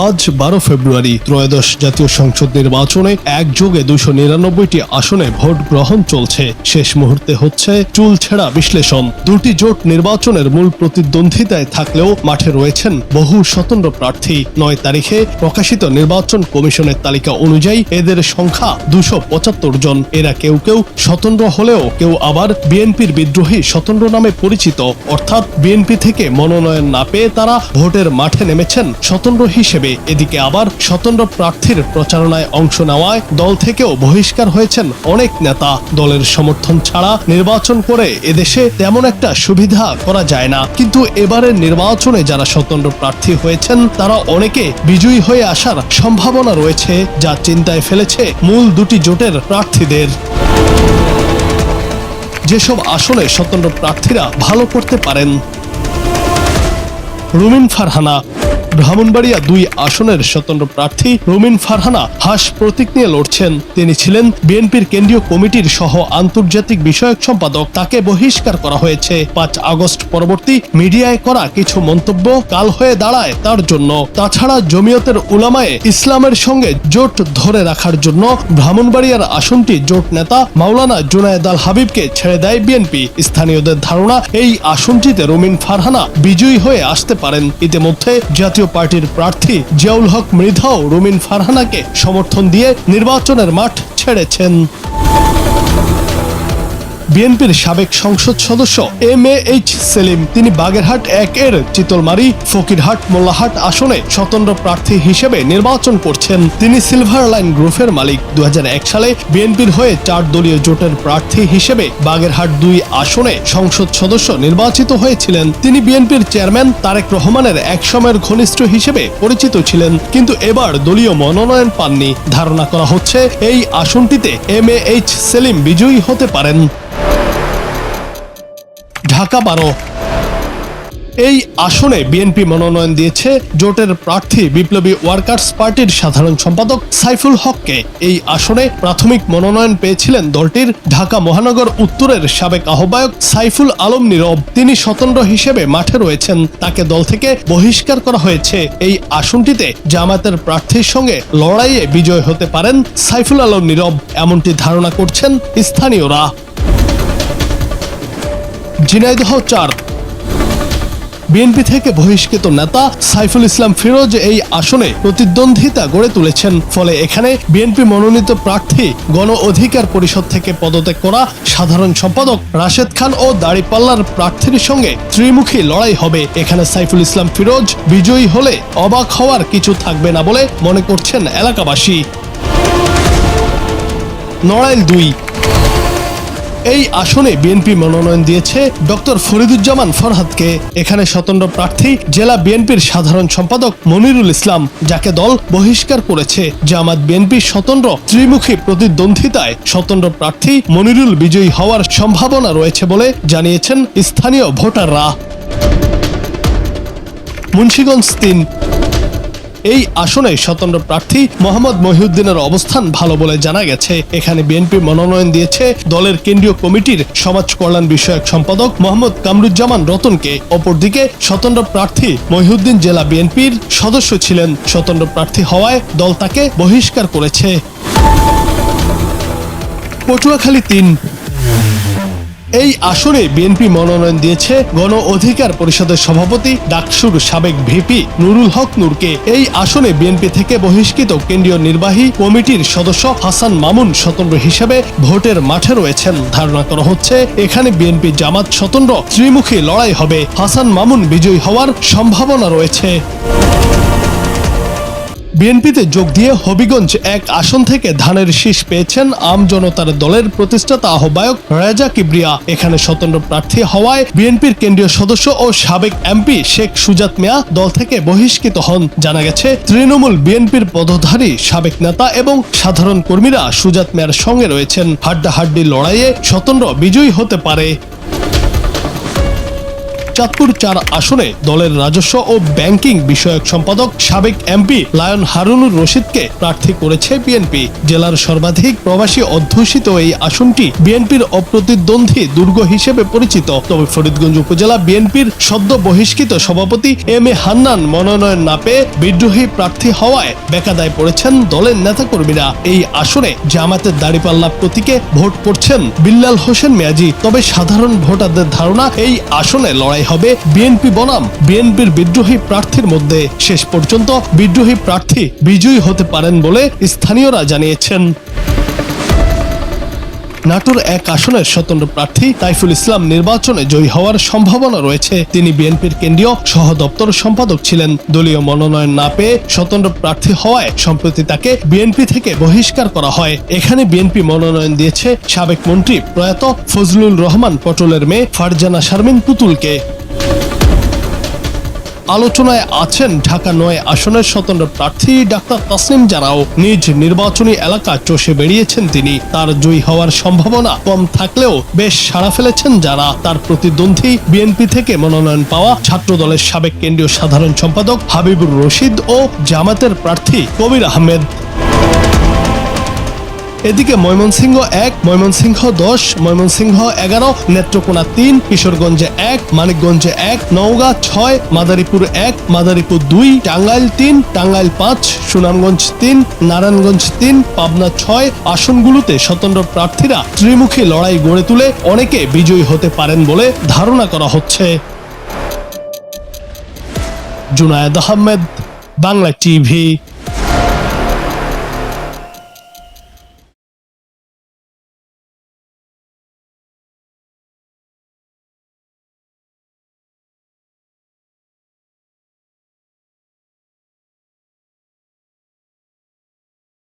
আজ 12 ফেব্রুয়ারি ত্রয়োদশ জাতীয় সংসদ নির্বাচনে একযোগে 299টি আসনে ভোট গ্রহণ চলছে। শেষ মুহূর্তে হচ্ছে চুলছেড়া বিশ্লেষণ। দুটি জোট নির্বাচনের মূল প্রতিদ্বন্দ্বিতায় থাকলেও মাঠে রয়েছেন বহু স্বতন্ত্র প্রার্থী। 9 তারিখে প্রকাশিত নির্বাচন কমিশনের তালিকা অনুযায়ী এদের সংখ্যা 275 জন। এরা কেউ কেউ স্বতন্ত্র হলেও কেউ আবার বিএনপির বিদ্রোহী স্বতন্ত্র নামে পরিচিত, অর্থাৎ বিএনপি থেকে মনোনয়ন না পেয়ে তারা ভোটের মাঠে নেমেছেন স্বতন্ত্র হিসেবে। এদিকে আবার স্বতন্ত্র প্রার্থীর প্রচারণায় অংশ নেওয়ায় দল থেকেও বহিষ্কার হয়েছেন অনেক নেতা। দলের সমর্থন ছাড়া নির্বাচন করে এদেশে তেমন একটা সুবিধা করা যায় না, কিন্তু এবারের নির্বাচনে যারা স্বতন্ত্র প্রার্থী হয়েছেন তারা অনেকে বিজয়ী হয়ে আসার সম্ভাবনা রয়েছে, যা চিন্তায় ফেলেছে মূল দুটি জোটের প্রার্থীদের। যেসব আসনে স্বতন্ত্র প্রার্থীরা ভালো করতে পারেন: রুমিন ফারহানা। ব্রাহ্মণবাড়িয়া 2 আসনের স্বতন্ত্র প্রার্থী রুমিন ফারহানা হাস প্রতীক নিয়ে লড়ছেন। তিনি ছিলেন বিএনপির কেন্দ্রীয় কমিটির সহ আন্তর্জাতিক বিষয়ক সম্পাদক। তাকে বহিষ্কার করা হয়েছে 5 আগস্ট পরবর্তী মিডিয়ায় করা কিছু মন্তব্য কাল হয়ে দাঁড়ায় তার জন্য। তাছাড়া জমিয়তের উলামায়ে ইসলামের সঙ্গে জোট ধরে রাখার জন্য ব্রাহ্মণবাড়িয়ার আসনটি জোট নেতা মাওলানা জুনায়েদ আল হাবিবকে ছেড়ে দেয় বিএনপি। স্থানীয়দের ধারণা এই আসনটিতে রুমিন ফারহানা বিজয়ী হয়ে আসতে পারেন। ইতিমধ্যে জাতীয় পার্টির প্রার্থী জিয়াউল হক মৃধাও রুমিন ফারহানাকে সমর্থন দিয়ে নির্বাচনের মাঠ ছেড়েছেন। বিএনপির সাবেক সংসদ সদস্য MAH সেলিম, তিনি বাগেরহাট 1-এর চিতলমারি, ফকিরহাট, মোল্লাহাট আসনে স্বতন্ত্র প্রার্থী হিসেবে নির্বাচন করছেন। তিনি সিলভার লাইন গ্রুপের মালিক। 2001 সালে বিএনপির হয়ে 4 দলীয় জোটের প্রার্থী হিসেবে বাগেরহাট 2 আসনে সংসদ সদস্য নির্বাচিত হয়েছিলেন। তিনি বিএনপির চেয়ারম্যান তারেক রহমানের একসময়ের ঘনিষ্ঠ হিসেবে পরিচিত ছিলেন, কিন্তু এবার দলীয় মনোনয়ন পাননি। ধারণা করা হচ্ছে এই আসনটিতে MAH সেলিম বিজয়ী হতে পারেন। ঢাকা 12। এই আসনে বিএনপি মনোনয়ন দিয়েছে জোটের প্রার্থী বিপ্লবী ওয়ার্কার্স পার্টির সাধারণ সম্পাদক সাইফুল হককে। এই আসনে প্রাথমিক মনোনয়ন পেয়েছিলেন দলটির ঢাকা মহানগর উত্তরের সাবেক আহ্বায়ক সাইফুল আলম নীরব। তিনি স্বতন্ত্র হিসেবে মাঠে রয়েছেন, তাকে দল থেকে বহিষ্কার করা হয়েছে। এই আসনটিতে জামায়াতের প্রার্থীর সঙ্গে লড়াইয়ে বিজয় হতে পারেন সাইফুল আলম নীরব, এমনটি ধারণা করছেন স্থানীয়রা। ঝিনাইদহ 4। বিএনপি থেকে বহিষ্কৃত নেতা সাইফুল ইসলাম ফিরোজ এই আসনে প্রতিদ্বন্দ্বিতা গড়ে তুলেছেন। ফলে এখানে বিএনপি মনোনীত প্রার্থী গণ অধিকার পরিষদ থেকে পদত্যাগ করা সাধারণ সম্পাদক রাশেদ খান ও দাড়িপাল্লার প্রার্থীর সঙ্গে ত্রিমুখী লড়াই হবে। এখানে সাইফুল ইসলাম ফিরোজ বিজয়ী হলে অবাক হওয়ার কিছু থাকবে না বলে মনে করছেন এলাকাবাসী। নড়াইল 2। এই আসনে বিএনপি মনোনয়ন দিয়েছে ডক্টর ফরিদুজ্জামান ফরহাদকে। এখানে স্বতন্ত্র প্রার্থী জেলা বিএনপির সাধারণ সম্পাদক মনিরুল ইসলাম, যাকে দল বহিষ্কার করেছে। জামাত বিএনপির স্বতন্ত্র ত্রিমুখী প্রতিদ্বন্দ্বিতায় স্বতন্ত্র প্রার্থী মনিরুল বিজয়ী হওয়ার সম্ভাবনা রয়েছে বলে জানিয়েছেন স্থানীয় ভোটাররা। মুন্সিগঞ্জ 3। এই আসনে স্বতন্ত্র প্রার্থী মোহাম্মদ মহিউদ্দিনের অবস্থান ভালো বলে জানা গেছে। এখানে বিএনপি মনোনয়ন দিয়েছে দলের কেন্দ্রীয় কমিটির সমাজ কল্যাণ বিষয়ক সম্পাদক মোহাম্মদ কামরুজ্জামান রতনকে। অপরদিকে স্বতন্ত্র প্রার্থী মহিউদ্দিন জেলা বিএনপির সদস্য ছিলেন। স্বতন্ত্র প্রার্থী হওয়ায় দল তাকে বহিষ্কার করেছে। পটুয়াখালী 3। এই আসনে বিএনপি মনোনয়ন দিয়েছে গণ অধিকার পরিষদের সভাপতি ডাকসুর সাবেক ভিপি নুরুল হক নূরকে। এই আসনে বিএনপি থেকে বহিষ্কৃত কেন্দ্রীয় নির্বাহী কমিটির সদস্য হাসান মামুন স্বতন্ত্র হিসেবে ভোটের মাঠে রয়েছেন। ধারণা করা হচ্ছে এখানে বিএনপি জামাত স্বতন্ত্র ত্রিমুখী লড়াই হবে। হাসান মামুন বিজয়ী হওয়ার সম্ভাবনা রয়েছে। বিএনপিতে যোগ দিয়ে হবিগঞ্জ 1 আসন থেকে ধানের শীষ পেয়েছেন আম জনতার দলের প্রতিষ্ঠাতা আহ্বায়ক রেজা কিবরিয়া। এখানে স্বতন্ত্র প্রার্থী হওয়ায় বিএনপির কেন্দ্রীয় সদস্য ও সাবেক এমপি শেখ সুজাত মিয়া দল থেকে বহিষ্কৃত হন। জানা গেছে তৃণমূল বিএনপির পদধারী সাবেক নেতা এবং সাধারণ কর্মীরা সুজাত মিয়ার সঙ্গে রয়েছেন। হাড্ডাহাড্ডি লড়াইয়ে স্বতন্ত্র বিজয়ী হতে পারে। চাঁদপুর 4 আসনে দলের রাজস্ব ও ব্যাংকিং বিষয়ক সম্পাদক সাবেক এমপি লায়ন হারুনুর রশিদকে প্রার্থী করেছে বিএনপি। জেলার সর্বাধিক প্রবাসী অধ্যুষিত এই আসনটি বিএনপির অপ্রতিদ্বন্দ্বী দুর্গ হিসেবে পরিচিত। তবে ফরিদগঞ্জ উপজেলা বিএনপির সদ্য বহিষ্কৃত সভাপতি এম এ হান্নান মনোনয়ন না পেয়ে বিদ্রোহী প্রার্থী হওয়ায় বেকায়দায় পড়েছেন দলের নেতাকর্মীরা। এই আসনে জামাতের দাড়িপাল্লা প্রতীকে ভোট করছেন বিল্লাল হোসেন মিয়াজি। তবে সাধারণ ভোটারদের ধারণা এই আসনে লড়াই হবে বিএনপি বনাম বিএনপির বিদ্রোহী প্রার্থীর মধ্যে। শেষ পর্যন্ত বিদ্রোহী প্রার্থী বিজয়ী হতে পারেন বলে স্থানীয়রা জানিয়েছেন। নাটোর 1 আসনের স্বতন্ত্র প্রার্থী তাইফুল ইসলাম নির্বাচনে জয়ী হওয়ার সম্ভাবনা রয়েছে। তিনি বিএনপির কেন্দ্রীয় সহ দপ্তর সম্পাদক ছিলেন। দলীয় মনোনয়ন না পেয়ে স্বতন্ত্র প্রার্থী হওয়ায় সম্প্রতি তাকে বিএনপি থেকে বহিষ্কার করা হয়। এখানে বিএনপি মনোনয়ন দিয়েছে সাবেক মন্ত্রী প্রয়াত ফজলুর রহমান পটলের মেয়ে ফারজানা শারমিন পুতুলকে। আলোচনায় আছেন ঢাকা 9 আসনের স্বতন্ত্র প্রার্থী ডাক্তার তাসনিম জারাও। নিজ নির্বাচনী এলাকা চষে বেরিয়েছেন তিনি। তার জয়ী হওয়ার সম্ভাবনা কম থাকলেও বেশ সাড়া ফেলেছেন যারা। তার প্রতিদ্বন্দ্বী বিএনপি থেকে মনোনয়ন পাওয়া ছাত্র দলের সাবেক কেন্দ্রীয় সাধারণ সম্পাদক হাবিবুর রশিদ ও জামাতের প্রার্থী কবির আহমেদ। এদিকে ময়মনসিংহ 1, ময়মনসিংহ 10, ময়মনসিংহ 11, নেত্রকোনা 3, কিশোরগঞ্জে 1, মানিকগঞ্জে 1, নওগাঁ 6, মাদারীপুর 1, মাদারীপুর 2, টাঙ্গাইল 3, টাঙ্গাইল 5, সুনামগঞ্জ 3, নারায়ণগঞ্জ 3, পাবনা 6 আসনগুলোতে স্বতন্ত্র প্রার্থীরা ত্রিমুখী লড়াই গড়ে তুলে অনেকে বিজয়ী হতে পারেন বলে ধারণা করা হচ্ছে। জুনায়েদ আহমেদ, বাংলা টিভি।